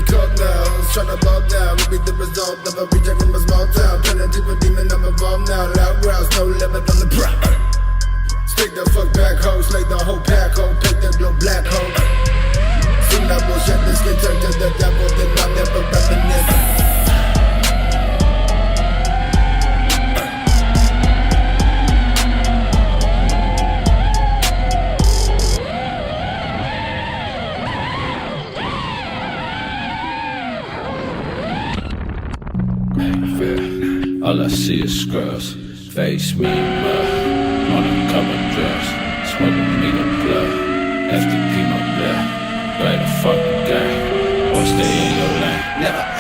cold now, tryna ball down. Let me the result of a reject from a small town. Turn into a demon, I'm evolved now. Loud growls, no limit on the prop. Stick the fuck back, ho, slay the whole pack, ho, take the glow black, ho. Soon I will shed the skin, turn to the devil, then I'll never reminisce. All I see is scrubs, face me mud, on the cover drugs, smoking me the plug, FTP my blood, play the fucking game, or stay in your lane. Never